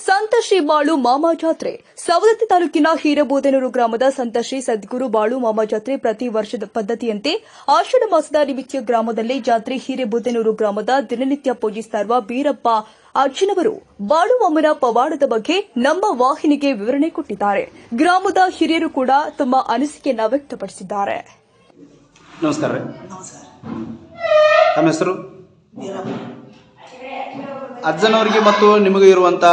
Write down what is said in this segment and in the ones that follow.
ಸಂತ ಶ್ರೀ ಬಾಳು ಮಾಮ ಜಾತ್ರೆ ಸವದತ್ತಿ ತಾಲೂಕಿನ ಹಿರೇಬೋದನೂರು ಗ್ರಾಮದ ಸಂತ ಶ್ರೀ ಸದ್ಗುರು ಬಾಳು ಮಾಮ ಜಾತ್ರೆ ಪ್ರತಿ ವರ್ಷದ ಪದ್ಧತಿಯಂತೆ ಆಷಾಢ ಮಾಸದ ನಿಮಿತ್ತ ಗ್ರಾಮದಲ್ಲಿ ಜಾತ್ರೆ ಹಿರೇಬೋದನೂರು ಗ್ರಾಮದ ದಿನನಿತ್ಯ ಪೂಜಿಸ್ತಾ ಇರುವ ಬೀರಪ್ಪ ಅಜ್ಜನವರು ಬಾಳು ಮಾಮನ ಪವಾಡದ ಬಗ್ಗೆ ನಮ್ಮ ವಾಹಿನಿಗೆ ವಿವರಣೆ ಕೊಟ್ಟಿದ್ದಾರೆ. ಗ್ರಾಮದ ಹಿರಿಯರು ಕೂಡ ತಮ್ಮ ಅನಿಸಿಕೆಯನ್ನು ವ್ಯಕ್ತಪಡಿಸಿದ್ದಾರೆ. ನಮಸ್ಕಾರ. ತಮ್ಮ ಹೆಸರು? ಅಜ್ಜನವರಿಗೆ ಮತ್ತು ನಿಮಗೆ ಇರುವಂತ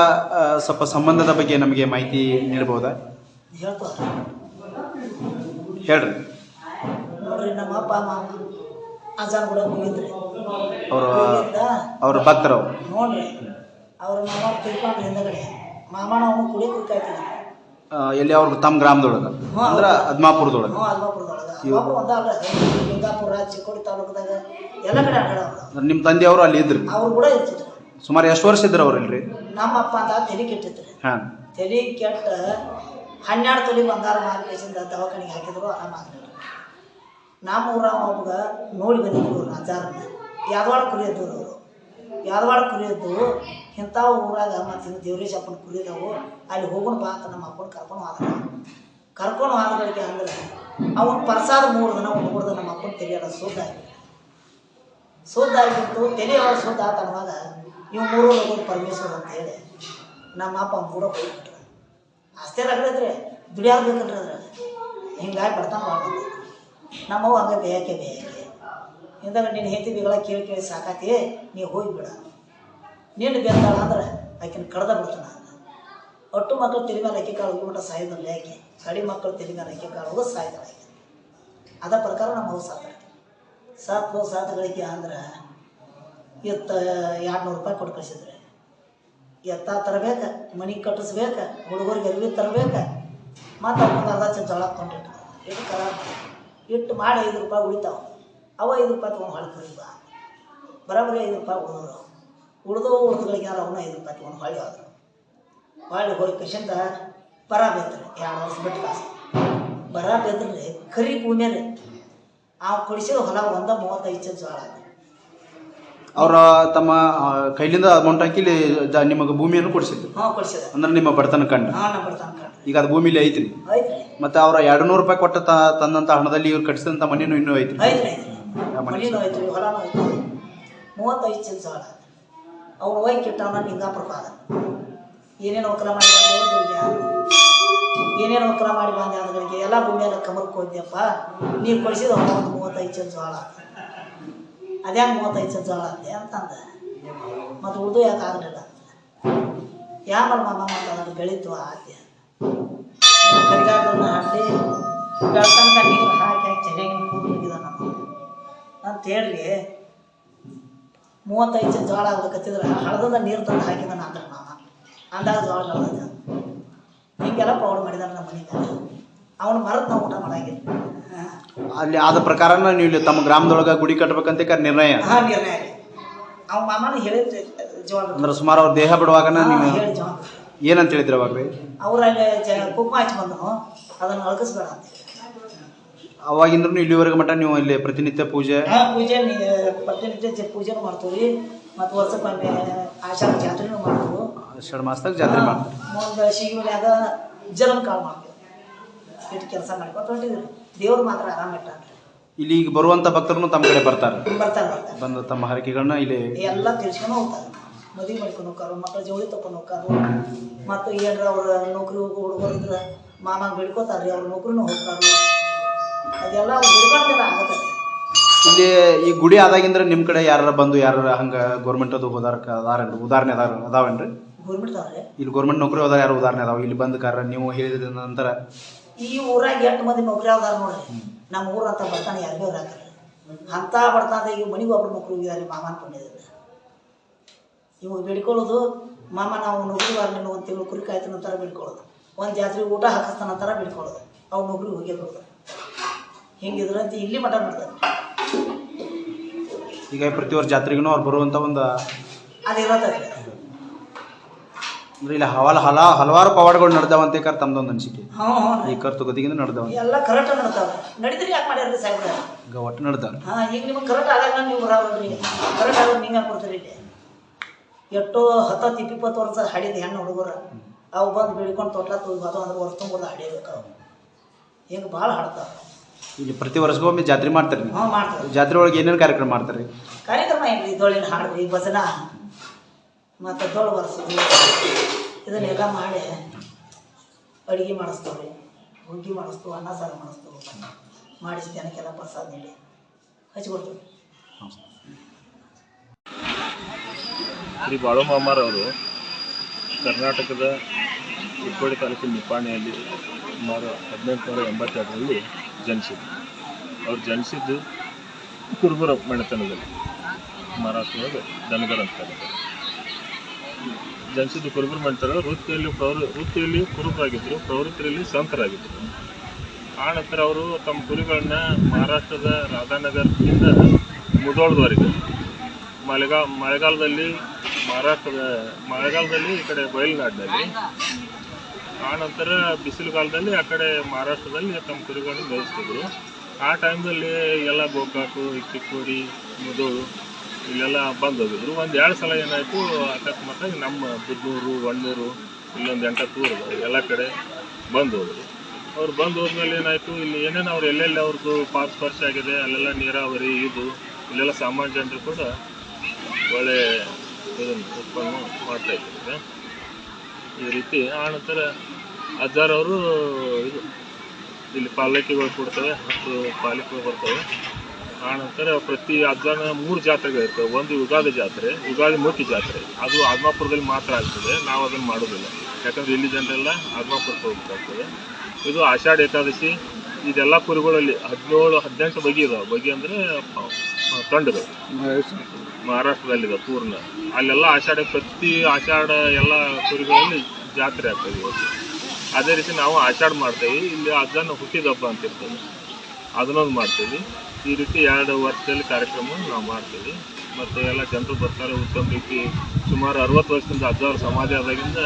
ಸ್ವಲ್ಪ ಸಂಬಂಧದ ಬಗ್ಗೆ ನಮಗೆ ಮಾಹಿತಿ ನೀಡಬಹುದಾ? ಹೇಳ್ರಿ. ನೋಡ್ರಿ, ನಮ್ಮ ಅಪ್ಪ ಮಾಮ ಅಜ್ಜನ ಕೂಡ ಹೋಗಿದ್ರಿ. ಅವ್ರ ಭಕ್ತರು ನೋಡ್ರಿ, ಅವ್ರ ಮಾಮ ತಿಳ್ಕೊಂಡ್ರಿ. ಹಿಂದಗಡೆ ಮಾಮನ ಅವನು ಕುಡಿ ಕುಡ್ಕಾಯ್ತಿದ್ದ. ಎಲ್ಲಿ ಅವ್ರ ತಮ್ಮ ಗ್ರಾಮದೊಳಗ ಅಂದ್ರ ಅದ್ಮಾಪುರದೊಳಗ? ಒಂದಲ್ಲ, ಲಿಂಗಾಪುರ, ಚಿಕ್ಕೋಡಿ ತಾಲೂಕದಾಗ ಎಲ್ಲ ಕಡೆ ಆಡೋರು. ನಿಮ್ಮ ತಂದೆಯವರು ಅಲ್ಲಿ ಇದ್ರಿ? ಅವ್ರು ಕೂಡ ಇರ್ತಿದ್ರು. ಸುಮಾರು ಎಷ್ಟು ವರ್ಷ ಇದ್ರು ಅವ್ರಲ್ರಿ? ನಮ್ಮ ಅಪ್ಪ ಅಂತ ತಲೆ ಕೆಟ್ಟಿದ್ರಿ. ತಲೆ ಕೆಟ್ಟ 12 ತೊಲಿ ಬಂಗಾರ ಮಾರ್ಕೇಸಿಂದ ದವಾಖಾನಿಗೆ ಹಾಕಿದ್ರು. ಆರಾಮಾಗ್ರಿ. ನಮ್ಮ ಊರ ಒಬ್ಬಗ ನೋಡಿ ಬಂದಿದ್ರು ಅಜ್ಜಾರನ್ನ. ಯಾದವಾಡ ಕುರಿಯದ್ದು ಅವರು. ಯಾದವಾಡ ಕುರಿಯದ್ದು ಇಂಥ ಊರಾಗ ಮತ್ತು ದೇವರೇಶಪ್ಪನ ಕುರಿಯದವು. ಅಲ್ಲಿ ಹೋಗೋಣ ಬಾ ಅಂತ ನಮ್ಮ ಅಪ್ಪನ ಕರ್ಕೊಂಡು ಹೋದಗಳಿಗೆ ಅಂದ್ರೆ ಅವನು ಪ್ರಸಾದ 3 ದಿನ ಉಣ್ಕೊಡ್ದು ನಮ್ಮ ಅಪ್ಪನ ತಲೆಯಲ್ಲ ಸುದ್ದಾಗಿತ್ತು. ತಲೆ ಅವ್ರು ಸುದ್ದ ಆತನವಾಗ ಇವು 3 ಹೋಗೋದು ಪರಮೇಶ್ವರ ಅಂತ ಹೇಳಿ ನಮ್ಮ ಅಪ್ಪ ಕೂಡ ಹೋಗ್ಬಿಟ್ರು. ಅಷ್ಟೇ ರಗಡಿದ್ರಿ, ದುಡಿಯಾಗಬೇಕಲ್ರಿ ಅದ್ರಾಗ. ಹಿಂಗಾಗಿ ಬರ್ತಾನೆ ಮಾಡ್ಬೋದು. ನಮ್ಮವ್ವ ಹಂಗೆ ಬೇಯಕ್ಕೆ ಹಿಂದಾಗ ನೀನು ಹೆಂಡತಿಗಳ ಕೇಳಿ ಸಾಕಾತಿ, ನೀವು ಹೋಗಿಬಿಡ. ನೀನು ಬೇತಾಳ ಅಂದ್ರೆ ಆಕಿನ ಕಡ್ದ ಬಿಡ್ತಾನೆ. ಒಟ್ಟು ಮಕ್ಕಳು ತಲೆ ಮೇಲೆ ಅಕ್ಕಿ ಕಾಳು ಹೋಗಿಬಿಟ್ಟ ಸಾಯ್ದಲ್ಲಿ ಆಕೆ. ಕಡಿ ಮಕ್ಕಳು ತಲೆ ಮೇಲೆ ಅಕ್ಕಿ ಕಾಳು ಹೋಗೋದು ಸಾಯ್ತಾಳೆ ಆಕೆ. ಅದ ಪ್ರಕಾರ ನಮ್ಮ ಅವ್ವ ಸಾತಗಳಿಗೆ ಅಂದ್ರೆ 200 ರೂಪಾಯಿ ಕೊಟ್ಟು ಕಳಿಸಿದ್ರೆ ಎತ್ತ ತರಬೇಕು, ಮನೆ ಕಟ್ಟಿಸ್ಬೇಕು, ಹುಡುಗರಿಗೆ ಅರಿವಿ ತರಬೇಕು, ಮತ್ತು ಅವ್ರಿಗೆ ಅರ್ಧ ಜೋಳ ಕೊಂಡಿಟ್ಟು ಇಟ್ಟು ಮಾಡಿ 5 ರೂಪಾಯಿ ಉಳಿತಾವೆ. ಅವ 5 ರೂಪಾಯಿ ತೊಗೊಂಡು ಹೊಳೆ ಕರೀಬ ಬರೋಬ್ಬರಿ 5 ರೂಪಾಯಿ ಉಳಿದುಗಳಿಗೆ ಯಾರು ಅವನು 5 ರೂಪಾಯಿ ತೊಗೊಂಡು ಹೊಳೆ ಹೋಗಿ ಕಷಿಂದ ಬರ ಬೇತ್ರಿ. 2 ವರ್ಷ ಬಿಟ್ಟು ಕಾಸು ಬರ ಬೇದ್ರಿ. ಕರಿ ಭೂಮಿಯಲ್ಲಿ ಅವ್ ಕೊಡಿಸಿದ ಹೊಲ 35 ಜೋಳ. ಅವ್ರ ತಮ್ಮ ಕೈಲಿಂದ ಅಮೌಂಟ್ ಹಾಕಿ ನಿಮಗೆ ಭೂಮಿಯನ್ನು ಕೊಡಿಸಿದ್ರು? ಕೊಡಿಸಿದ. ಅಂದ್ರೆ ನಿಮ್ಮ ಬಡತನ ಕಂಡು? ಈಗ ಅದು ಭೂಮಿಲಿ ಐತ್ರಿ. ಮತ್ತೆ ಅವ್ರ 200 ರೂಪಾಯಿ ಕೊಟ್ಟ ತಂದಂತ ಹಣದಲ್ಲಿ ಇವ್ರು ಕಟ್ಟಿಸಿದಂತ ಮನೇನು ಇನ್ನೂ ಐತ್ರಿ? ಮನೇನು ಐತ್ರಿ, ಹೊಲನೂ ಐತ್ರಿ. 35 ಚೀಲ ಜೋಳ. ಅವ್ರು ಹೋಗಿ ಕಿಟ್ಟವನ ಲಿಂಗಾಪುರ ಪಾದ. ಏನೇನು ಒಕ್ಕಲ ಮಾಡಿ ಬಂದೆ ಅದಗಳಿಗೆ ಎಲ್ಲ ಭೂಮಿಯೆಲ್ಲ ಕಮರ್ಕ್ಕೆ ಹೋದ್ಯಪ್ಪ. ನೀವು ಕೊಡಿಸಿದ 35 ಚೀಲ ಜೋಳ. ಅದ್ಯಾಂಗ 35 ಚೀಲ ಜೋಳ ಅಂತೆ ಅಂತಂದ. ಮತ್ತು ಉಳಿದು ಯಾಕೆ ಆಗಲಿಲ್ಲ? ಯಾಮಲ್ ಮಾಮ ಮಾತಾಡೋದು ಬೆಳೀತು ಆದ್ಯ ಕರಿಗಾಲನ್ನ ಹಾಕಿ ಬೆಳ್ತನಕ ನೀರು ಹಾಕಿ ಚೆನ್ನಾಗಿ ಕೂದಲಿದ ನಮ್ಮ ಅಂತ ಹೇಳ್ರಿ. 35 ಚೀಲ ಜೋಳ ಆಗ್ಬೇಕತ್ತಿದ್ರೆ ಹಳದ ನೀರು ತಂದು ಹಾಕಿದ ಅಂದ್ರೆ ಮಾಮ ಅಂದಾಗ ಜೋಳ ಹಳದ ಹಿಂಗೆಲ್ಲ ಪೌಡ್ ಮಾಡಿದಾರೆ ನಮ್ಮ ಮನೆಗೆ. ಅವನು ಮರತ್ ನಾವು ಊಟ ಮಾಡಾಗಿಲ್ಲ. ಅಲ್ಲಿ ಆದ ಪ್ರಕಾರ ನೀವು ತಮ್ಮ ಗ್ರಾಮದೊಳಗೆ ಗುಡಿ ಕಟ್ಟಬೇಕಂತ ನಿರ್ಣಯ? ನಿರ್ಣಯ ರೀ. ಅವ್ನ ಮಾಮನ ಹೇಳಿದ್ರಿ ಜೋಳ. ಅಂದ್ರೆ ಸುಮಾರು ಅವ್ರ ದೇಹ ಬಿಡುವಾಗ ನೀವು ಹೇಳಿ ಜೋಳ ಏನಂತ ಹೇಳಿದ್ರಿ ಅವಾಗ? ಅವ್ರಲ್ಲಿ ಕುಂಕುಮ ಹಚ್ಚಿ ಬಂದನು, ಅದನ್ನು ಅಳಗಿಸ್ಬೇಡ ಅಂತ. ಅವಾಗಿಂದ್ರೂ ಇಲ್ಲಿವರೆಗೆ ಮಟ್ಟ ನೀವು ಇಲ್ಲಿ ಪ್ರತಿನಿತ್ಯ ಪೂಜೆ ಪ್ರತಿನಿತ್ಯ ಪೂಜೆನೂ ಮಾಡ್ತೀವಿ. ಮತ್ತು ವರ್ಷಕ್ಕೊಮ್ಮೆ ಆಷಾಢ ಜಾತ್ರೆನೂ ಮಾಡ್ತೀವಿ. ಆಷಾಢ ಮಾಸದಾಗ ಜಾತ್ರೆ ಮಾಡ್ತೀವಿ. ಮುಂದೆ ಶಿಗಿಮನ್ಯಾಗ ಜಲಂ ಕಾಳು ಮಾಡ್ತೀವಿ. ಇಟ್ಟು ಕೆಲಸ ಮಾಡ್ಕೊಂಡು ಹೊಂಟಿದ್ರಿ. ದೇವ್ರು ಮಾತ್ರ ಆರಾಮ ಇಟ್ಟಾನ್ರಿ. ಇಲ್ಲಿ ಈಗ ಬರುವಂತ ಭಕ್ತರು ತಮ್ಮ ಕಡೆ ಬರ್ತಾರೆ ಬರ್ತಾರೆ. ಬಂದು ತಮ್ಮ ಹರಕೆಗಳನ್ನ ಇಲ್ಲಿ ಎಲ್ಲ ತೀರ್ಸ್ಕೊಂಡು ಹೋಗ್ತಾರೆ. ಮದುವೆ ಮಾಡ್ಕೊಂಡು ಹೋಗ್ತಾರು, ಮಕ್ಕಳ ಜವಳಿ ತಕೊಂಡು ಹೋಗ್ತಾರು. ಮತ್ತು ಏನ್ರ ಅವ್ರ ನೌಕರಿ ಹೋಗೋ ಹುಡುಗರು ಇದ್ರೆ ಮಾಮಾಗ ಬಿಡ್ಕೋತಾರ್ರಿ, ಅವ್ರ ನೌಕರಿನೂ ಹೋಗ್ತಾರು. ಅದೆಲ್ಲ ಅವ್ರು ಬಿಡ್ಕೊಂಡೆಲ್ಲ ಆಗತ್ತೆ. ಇಲ್ಲಿ ಈ ಗುಡಿ ಆದಾಗಿಂದ್ರೆ ನಿಮ್ಮ ಕಡೆ ಯಾರು ಬಂದು ಯಾರು ಹಂಗೆ ಗೌರ್ಮೆಂಟ್ ಅದು ಅದಾರೇನ್ರಿ? ಉದಾಹರಣೆ ಅದಾವೇನ್ರಿ? ಗೌರ್ಮೆಂಟ್ ಅದಾವ್ರಿ. ಇಲ್ಲಿ ಗೌರ್ಮೆಂಟ್ ನೌಕರಿ ಹೋದಾರ ಯಾರು ಉದಾಹರಣೆ ಅದಾವ ಇಲ್ಲಿ ಬಂದ ಕಾರ ನೀವು ಹೇಳಿದ ನಂತರ? ಈ ಊರಾಗ 8 ಮಂದಿ ನೌಕರಿ ಅದಾರ ನೋಡ್ರಿ. ನಮ್ಮ ಊರ ಅಂತ ಬರ್ತಾನೆ ಯಾರಿಗೂ ಅವ್ರು ಹಾಕಲ್ಲ ಅಂತ ಬರ್ತಾನೆ. ಈಗ ಮನೆಗೆ ಒಬ್ರು ನೌಕರಿ ಹೋಗಿದಾರೆ ಮಾಮ ಅನ್ಕೊಂಡಿದ್ದಾರೆ. ಇವಾಗ ಬೇಡ್ಕೊಳ್ಳೋದು ಮಾಮ ನಾವು ನೌಕರಿ ನೀನು 1 ತಿಂಗಳು ಕುರಿ ಕಾಯ್ತು ನಂತರ ಬೇಡ್ಕೊಳ್ಳೋದು, ಒಂದು ಜಾತ್ರೆ ಊಟ ಹಾಕಿಸ್ತಾನ ನಂತರ ಬೇಡ್ಕೊಳ್ಳೋದು. ಅವ್ರು ನೌಕರಿ ಹೋಗಿರೋದು ಹಿಂಗಿದ್ರಂತ ಇಲ್ಲಿ ಮಠ ಮಾಡ್ತಾರೆ. ಈಗ ಪ್ರತಿ ವರ್ಷ ಜಾತ್ರೆಗೂ ಅವ್ರು ಬರುವಂಥ ಒಂದು ಅದಿರತ್ತೆ. ಅಂದ್ರೆ ಇಲ್ಲಿ ಹಲವಾರು ಪವಾಡಗಳು ನಡೆದಾವಂತೆ ಕರ್ ತಮ್ಮದೊಂದು ಅನಿಸಿಕೆ. ಈ ಕರ್ತು ಗದಿಗಿಂದ ನಡೆದವ ಎಲ್ಲ ಕರೆಕ್ಟ್ ನಡೆದಾವ. ನಡೀದ್ರಿ ಯಾಕೆ ಮಾಡ್ಯಾರ್ರಿ ಸಾಹೇಬ್ರ? ಈಗ ಒಟ್ಟು ನಡೆದಾವ. ಈಗ ನಿಮ್ಗೆ ಕರೆಕ್ಟ್ ಆದಾಗ ನೀವು ಬರೋದ್ರಿ. ಕರೆಕ್ಟ್ ಆಗ ನೀವು ಯಾಕೆ ಕೊಡ್ತೀರಿ? ಎಷ್ಟೋ 10-20 ವರ್ಷ ಹಾಡಿದ ಹೆಣ್ಣು ಹುಡುಗರು ಅವು ಬಂದು ಬೆಳ್ಕೊಂಡು ತೊಟ್ಲ ಅದು ಅಂದ್ರೆ ವರ್ಷ ತುಂಬೋದ ಹಾಡಿಬೇಕು ಅವು ಹಿಂಗೆ ಭಾಳ ಹಾಡ್ತಾವೆ. ಈಗ ಪ್ರತಿ ವರ್ಷಕ್ಕೊಮ್ಮೆ ಜಾತ್ರೆ ಮಾಡ್ತಾರೆ. ಹಾಂ ಮಾಡ್ತಾರೆ. ಜಾತ್ರೆ ಒಳಗೆ ಏನೇನು ಕಾರ್ಯಕ್ರಮ ಮಾಡ್ತಾರೆ? ಕಾರ್ಯಕ್ರಮ ಏನ್ರಿ ಡೊಳ್ಳಿನ ಹಾಡ್ರಿ, ಭಜನ ಮತ್ತು ಡೊಳ್ಳು ಬರ್ಸೋದು ಇದನ್ನೆಲ್ಲ ಮಾಡಿ ಅಡುಗೆ ಮಾಡಿಸ್ತೇವೆ, ಹುಗ್ಗಿ ಮಾಡಿಸ್ತು, ಅನ್ನ ಸಾರು ಮಾಡಿಸ್ತು, ಮಾಡಿಸಿ ಜನಕ್ಕೆಲ್ಲ ಪ್ರಸಾದ ನೀಡಿ ಹಚ್ಕೊಡ್ತೀವಿ. ಶ್ರೀ ಬಾಳು ಮಾಮಾರವರು ಕರ್ನಾಟಕದ ಚಿಕ್ಕೋಡಿ ತಾಲೂಕಿನ ನಿಪ್ಪಾಣಿಯಲ್ಲಿ ಸುಮಾರು 1882ರಲ್ಲಿ ಜನಿಸಿದ್ರು. ಅವ್ರು ಜನಿಸಿದ್ದು ಕುರುಬರ ಮನೆತನದಲ್ಲಿ, ಮಹಾರಾಷ್ಟ್ರದೊಳಗೆ ದನಗರ್ ಅಂತ ಜನಿಸಿದ್ದು ಕುರುಬರ ಮನೆತನ. ವೃತ್ತಿಯಲ್ಲಿ ಕುರುಬರಾಗಿದ್ದರು, ಪ್ರವೃತ್ತಿಯಲ್ಲಿ ಸಂತರಾಗಿದ್ದರು. ಆ ನಂತರ ಅವರು ತಮ್ಮ ಕುರಿಗಳನ್ನ ಮಹಾರಾಷ್ಟ್ರದ ರಾಧಾನಗರದಿಂದ ಮುಧೋಳದವರೆಗೆ ಮಳೆಗಾಲದಲ್ಲಿ ಮಳೆಗಾಲದಲ್ಲಿ ಈ ಕಡೆ ಬಯಲುನಾಡಿನಲ್ಲಿ, ಆ ನಂತರ ಬಿಸಿಲುಗಾಲದಲ್ಲಿ ಆ ಕಡೆ ಮಹಾರಾಷ್ಟ್ರದಲ್ಲಿ ತಮ್ಮ ಕುರಿಗಳನ್ನು ಮೇಯಿಸ್ತಿದ್ರು. ಆ ಟೈಮ್ದಲ್ಲಿ ಎಲ್ಲ ಗೋಕಾಕು, ಚಿಕ್ಕೋಡಿ, ಮುಧೋಳು ಇಲ್ಲೆಲ್ಲ ಬಂದು ಹೋಗಿದ್ರು. 1-2 ಸಲ ಏನಾಯಿತು, ಅಕಸ್ಮಾತಾಗಿ ನಮ್ಮ ಬುದ್ನೂರು, ವಣ್ಣೂರು, ಇಲ್ಲೊಂದು 8 ಊರು ಎಲ್ಲ ಕಡೆ ಬಂದು ಹೋದರು. ಅವ್ರು ಬಂದು ಹೋದ್ಮೇಲೆ ಏನಾಯಿತು, ಇಲ್ಲಿ ಏನೇನು ಅವ್ರು ಎಲ್ಲೆಲ್ಲಿ ಅವ್ರದ್ದು ಪಾಸ್ಪರ್ಶ ಆಗಿದೆ ಅಲ್ಲೆಲ್ಲ ನೀರಾವರಿ ಇಲ್ಲೆಲ್ಲ ಸಾಮಾನ್ಯ ಜನರು ಕೂಡ ಒಳ್ಳೆ ಇದನ್ನು ಉತ್ಪನ್ನ ಮಾಡ್ತಾಯಿದ್ದಾರೆ ಈ ರೀತಿ. ಆನಂತರ ಅಜ್ಜಾರವರು ಇಲ್ಲಿ ಪಾಲಕಿಗಳು ಕೊಡ್ತವೆ, 10 ಪಾಲಿಕೆಗಳು ಬರ್ತವೆ. ಆನಂತರ ಪ್ರತಿ ಅಜ್ಜಾನ 3 ಜಾತ್ರೆಗಳು ಇರ್ತವೆ. ಒಂದು ಯುಗಾದಿ ಜಾತ್ರೆ, ಯುಗಾದಿ ಮೂರ್ತಿ ಜಾತ್ರೆ, ಅದು ಆದ್ಮಾಪುರದಲ್ಲಿ ಮಾತ್ರ ಆಗ್ತದೆ. ನಾವು ಅದನ್ನು ಮಾಡೋದಿಲ್ಲ, ಯಾಕಂದರೆ ಇಲ್ಲಿ ಜನರೆಲ್ಲ ಆದ್ಮಾಪುರಕ್ಕೆ ಹೋಗ್ಬೇಕಾಗ್ತದೆ. ಇದು ಆಷಾಢ ಏಕಾದಶಿ. ಇದೆಲ್ಲ ಕುರಿಗಳಲ್ಲಿ 17-18 ಬಗೆ ಇದಾವೆ. ಬಗೆ ಅಂದರೆ ತಂಡಗಳು ಮಹಾರಾಷ್ಟ್ರದಲ್ಲಿದೆ ಪೂರ್ಣ. ಅಲ್ಲೆಲ್ಲ ಪ್ರತಿ ಆಷಾಢ ಎಲ್ಲ ಕುರಿಗಳಲ್ಲಿ ಜಾತ್ರೆ ಆಗ್ತದೆ ಇವತ್ತು. ಅದೇ ರೀತಿ ನಾವು ಆಷಾಢ ಮಾಡ್ತೇವೆ. ಇಲ್ಲಿ ಅಜ್ಜನ ಹುಟ್ಟಿದ ಹಬ್ಬ ಅಂತ ಇರ್ತದೆ, ಅದನ್ನೊಂದು ಮಾಡ್ತೀವಿ. ಈ ರೀತಿ 2 ವರ್ಷದಲ್ಲಿ ಕಾರ್ಯಕ್ರಮ ನಾವು ಮಾಡ್ತೀವಿ. ಮತ್ತು ಎಲ್ಲ ಜನರು ಬರ್ತಾರೆ ಉತ್ತಮ ರೀತಿ. ಸುಮಾರು 60 ವರ್ಷದಿಂದ ಅಜ್ಜವ್ರ ಸಮಾಧಿ ಆದಾಗಿಂದ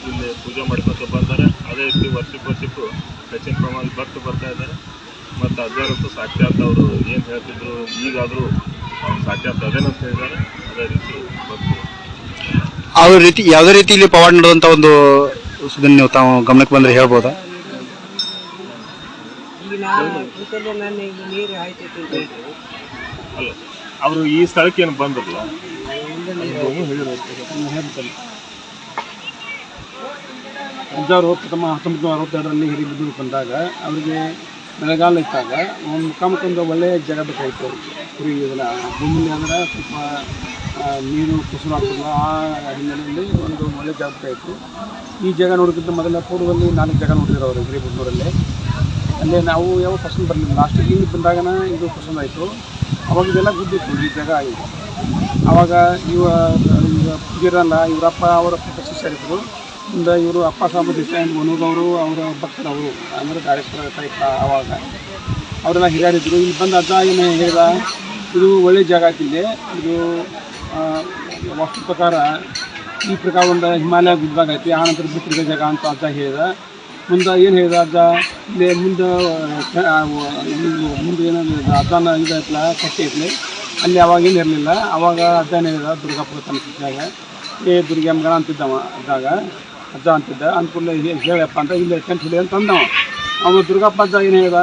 ಇಲ್ಲಿ ಪೂಜೆ ಮಾಡ್ಕೊತ ಬಂದ್ದಾರೆ. ಅದೇ ರೀತಿ ವರ್ಷಕ್ಕೂ ಹೆಚ್ಚಿನ ಪ್ರಮಾಣದ ಭಕ್ತರು ಬರ್ತಾ ಇದ್ದಾರೆ. ಮತ್ತು ಅಜ್ಜವ್ರಂತೂ ಸಾಕ್ಷಾತ್ ಅವರು ಏನು ಹೇಳ್ತಿದ್ರು ಈಗಾದರೂ ಅವ್ರು ಸಾಕ್ಷಾತ್ ಅದೇನಂತ ಹೇಳಿದ್ದಾರೆ. ಅದೇ ರೀತಿ ಭಕ್ತರು ಯಾವ ರೀತಿ ಯಾವುದೇ ರೀತಿ ಇಲ್ಲಿ ಪವಾಡ ನಡೆದಂಥ ಒಂದು ಸುದನ್ನು ನೀವು ತಾವು ಗಮನಕ್ಕೆ ಬಂದರೆ ಹೇಳ್ಬೋದಾ? ಅಲ್ಲ, ಅವರು ಈ ಸ್ಥಳಕ್ಕೆ ಏನು ಬಂದಿರಲ್ಲ. ಅಜ್ಜವರು ಪ್ರಥಮ 1962ರಲ್ಲಿ ಹಿರಿಬಿದ್ದು ಬಂದಾಗ ಅವರಿಗೆ ಮಳೆಗಾಲ ಇದ್ದಾಗ ಒಂದು ಮುಖಾಮುಖಂದು ಒಳ್ಳೆಯ ಜಾಗ ಬೇಕಾಗಿತ್ತು. ಕುರಿ ಇದೆಲ್ಲ ಭೂಮಿಲಿ ಅಂದರೆ ಸ್ವಲ್ಪ ನೀರು ಕುಸಿರು ಆಗ್ತದಲ್ಲ, ಆ ಹಿನ್ನೆಲೆಯಲ್ಲಿ ಒಂದು ಒಳ್ಳೆಯ ಜಾಗ ಬೇಕಾಗಿತ್ತು. ಈ ಜಾಗ ನೋಡೋಕ್ಕಿಂತ ಮೊದಲ ಪೂರ್ವದಲ್ಲಿ 4 ಜಾಗ ನೋಡಿದ್ರು ಅವರು ಹಿರಿಬುದ್ನೂರಲ್ಲಿ. ಅಲ್ಲೇ ನಾವು ಯಾವ ಪಸಂದ್ ಬರಲಿಲ್ಲ. ಲಾಸ್ಟಿಗೆ ಇಲ್ಲಿ ಬಂದಾಗನ ಇದು ಪಸಂದ್ ಆಯಿತು. ಅವಾಗ ಇದೆಲ್ಲ ಗುದ್ದಿತ್ತು ಈ ಜಾಗ ಆಯಿತು. ಆವಾಗ ಪೂಜಾರಲ್ಲ ಇವರಪ್ಪ ಅವರ ಶಿಷ್ಯರಿದ್ದರು. ಮುಂದೆ ಇವರು ಅಪ್ಪ ಸಾಬು ದೇಸಾಯಿ ಒಣಗವರು ಅವರ ಭಕ್ತರವರು ಅಂದರೆ ಗಾಡೇಶ್ವರ ಟೈಪ್. ಆವಾಗ ಅವರೆಲ್ಲ ಹಿರಿಯರಿದ್ದರು. ಇಲ್ಲಿ ಬಂದು ಅಜ್ಜ ಏನು ಹೇಳಿದ, ಇದು ಒಳ್ಳೆಯ ಜಾಗ ಆಯ್ತಿಲ್ಲಿ. ಇದು ವಾಸ್ತು ಪ್ರಕಾರ ಈ ಪ್ರಕಾರ ಒಂದು ಹಿಮಾಲಯ ಗುಡ್ಡದಾಗ ಐತಿ. ಆನಂತರ ಬಿಟ್ಟರೆ ಜಾಗ ಅಂತ ಅಜ್ಜ ಹೇಳಿದ. ಮುಂದೆ ಏನು ಹೇಳಿದ ಅಜ್ಜ, ಇಲ್ಲಿ ಮುಂದೆ ಏನಂದ್ರೆ ಅಜ್ಜನ ಇದೈತಲ್ಲ ಕಟ್ಟಿ ಐತ್ಲಿ, ಅಲ್ಲಿ ಅವಾಗೇನು ಇರಲಿಲ್ಲ. ಅವಾಗ ಅಜ್ಜ ಏನು ಹೇಳಿದ, ದುರ್ಗಾಪುರ ತನ್ನ ಶಿಷ್ಯಾಗ ದುರ್ಗಮ್ಮಗಳ ಅಂತಿದ್ದವ ಅಜ್ಜ ಅಂತಿದ್ದ. ಅಂದ್ಕೂಡಲೇ ಹೇಳಪ್ಪ ಅಂತ ಇಲ್ಲಿ ಟೆಂಟ್ ಹಿಡಿ ಅಂತ ಅಂದವ. ಅವನು ದುರ್ಗಪ್ಪ ಅಜ್ಜ ಏನು ಹೇಳಿದ,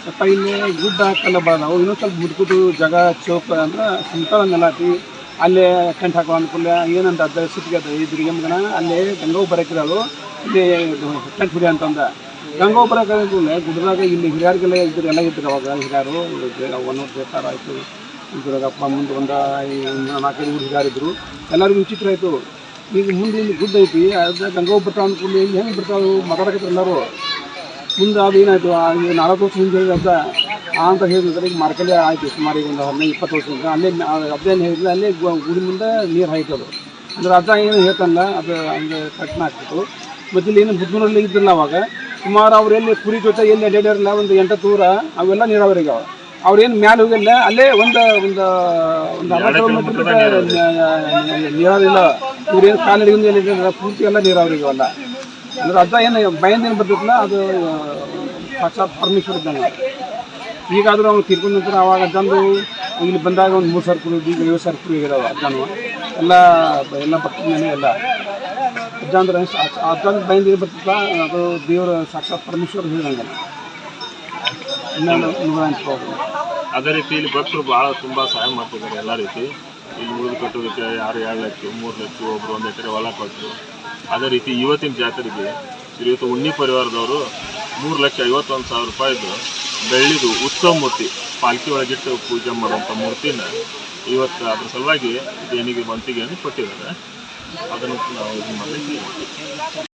ಅಪ್ಪ ಇಲ್ಲಿ ಗುಡ್ಡ ಕಲ್ಲ ಬರೋದವು, ಇನ್ನೂ ಸ್ವಲ್ಪ ಮುಟ್ಕುದು ಜಾಗ ಚೌಕ ಅಂದ್ರೆ ಸಿಂತಳ ನೆಲಾತಿ, ಅಲ್ಲೇ ಟೆಂಟ್ ಹಾಕೋ ಅಂದ್ಕೂಡಲೇ ಏನಂತ ಅಜ್ಜ ಸಿಟ್ಟಿಗೆ ಅದ ಈ ದುರ್ಗಮ್ಮಗನ ಅಲ್ಲೇ ಗಂಗವ್ವ ಬರೋಕಿರೋದು ಇಲ್ಲಿ ಟೆಂಟ್ ಹಿಡಿ ಅಂತಂದ. ಗಂಗವ್ವ ಬರೋಕ್ಕಾಗಲೇ ಗುಡ್ಡದಾಗ ಇಲ್ಲಿ ಹಿರಿಯರಿಗೆಲ್ಲ ಇದ್ರು, ಎಲ್ಲ ಇದ್ರು ಅವಾಗ ಹಿರಿಯರು. 1 ವರ್ಷ ಆಯಿತು ದುರ್ಗಪ್ಪ ಮುಂದೆ ಒಂದು 4-5 ಊರು ಹಿರಿಯರಿದ್ರು. ಎಲ್ಲರಿಗೂ ವಿಚಿತ್ರ ಆಯಿತು. ಈಗ ಮುಂದೆ ಇಲ್ಲಿ ಗುಡ್ಡ ಐತಿ, ಅದು ಗಂಗವ್ವ ಬರ್ತಾವ ಅಂದ್ಕೊಂಡು ಇಲ್ಲಿ ಹೆಂಗೆ ಬರ್ತಾವೆ ಮಾತಾಡಕತ್ರು ಎಲ್ಲರೂ. ಮುಂದೆ ಅದು ಏನಾಯಿತು, 4 ವರ್ಷ ಹಿಂದೆ ಹೇಳಿದ ಅಂತ ಹೇಳಿದ್ರೆ ಈಗ ಮಾರ್ಕಲ್ಲೇ ಆಯಿತು. ಸುಮಾರು ಈಗ ಒಂದು 15-20 ವರ್ಷದಿಂದ ಅಲ್ಲೇ ಅದೇನು ಹೇಳಿದ್ರೆ ಅಲ್ಲೇ ಗುಡಿ ಮುಂದೆ ನೀರು ಹಾಯ್ತದು. ಅಂದ್ರೆ ಅಜ್ಜ ಏನು ಹೇಳ್ತಾನಲ್ಲ ಅದು ಹಂಗೆ ಕಟ್ನ ಆಗ್ತಿತ್ತು. ಮತ್ತು ಇಲ್ಲಿ ಏನು ಬುದ್ನೂರಲ್ಲಿ ಇದ್ದಿಲ್ಲ ಅವಾಗ. ಸುಮಾರು ಅವ್ರು ಎಲ್ಲಿ ಕುರಿ ಜೊತೆ ಎಲ್ಲಿ ಅಡ್ಡಾಡಿರಲ್ಲ ಒಂದು 8 ಊರ ಅವೆಲ್ಲ ನೀರಾವರಿಗೆ ಅವ್ರೇನು ಮ್ಯಾಲೆ ಹೋಗಿಲ್ಲ. ಅಲ್ಲೇ ಒಂದು 40 ಕಿಲೋಮೀಟರ್ ನೀರಾವರಿಲ್ಲ. ಇವ್ರೇನು ಕಾಲಡಿಯಿಂದ ಪೂರ್ತಿ ಎಲ್ಲ ನೀರಾವರಿಗೆ ಅಲ್ಲ. ಅಂದ್ರೆ ಅಜ್ಜ ಏನು ಬಯಂದೇನು ಬರ್ತಿತ್ತಲ್ಲ ಅದು ಸಾಕ್ಷಾತ್ ಪರಮೇಶ್ವರ ಇದ್ದಾನೆ. ಈಗಾದರೂ ಅವ್ನು ತೀರ್ಕೊಂಡ ನಂತರ ಅವಾಗ ಅಜ್ಜಂದು ಇಲ್ಲಿ ಬಂದಾಗ ಒಂದು 3,000 ಕುರಿ, ಈಗ 7,000 ಕುರಿ ಇರೋದು ಅಜ್ಜನು. ಎಲ್ಲ ಎಲ್ಲ ಭಕ್ತರ ಮೇಲೆ ಎಲ್ಲ ಅಜ್ಜ ಅಂದ್ರೆ ಅಜ್ಜ ಅಂದ್ರೆ ಬೈಂದು ಬರ್ತಿಲ್ಲ, ಅದು ದೇವರ ಸಾಕ್ಷಾತ್ ಪರಮೇಶ್ವರ ಹೇಳಿದಂಗಲ್ಲ. ಇನ್ನೊಂದು ಹೋಗ್ಬೋದು. ಅದೇ ರೀತಿ ಇಲ್ಲಿ ಭಕ್ತರು ಭಾಳ ತುಂಬ ಸಹಾಯ ಮಾಡ್ತಿದ್ದಾರೆ ಎಲ್ಲ ರೀತಿ. ಇಲ್ಲಿ ಉಳಿದು ಕಟ್ಟೋದಕ್ಕೆ ಯಾರು 2 ಲಕ್ಷ 3 ಲಕ್ಷ, ಒಬ್ಬರು 1 ಎಕರೆ ಹೊಲ ಕೊಟ್ಟರು. ಅದೇ ರೀತಿ ಇವತ್ತಿನ ಜಾತ್ರೆಗೆ ಶ್ರೀಯುತ ಉಣ್ಣಿ ಪರಿವಾರದವರು 3,51,000 ರೂಪಾಯಿದು ಬೆಳ್ಳಿದು ಉತ್ಸವ ಮೂರ್ತಿ ಪಾಲ್ಕಿ ಒಳಗಿಟ್ಟು ಪೂಜೆ ಮಾಡುವಂಥ ಮೂರ್ತಿನ ಇವತ್ತು ಅದ್ರ ಸಲುವಾಗಿ ದೇಣಿಗೆ ಬಂತಿಗೆ ಕೊಟ್ಟಿದ್ದಾರೆ. ಅದನ್ನು ನಾವು ಇದು ಮಾಡಿ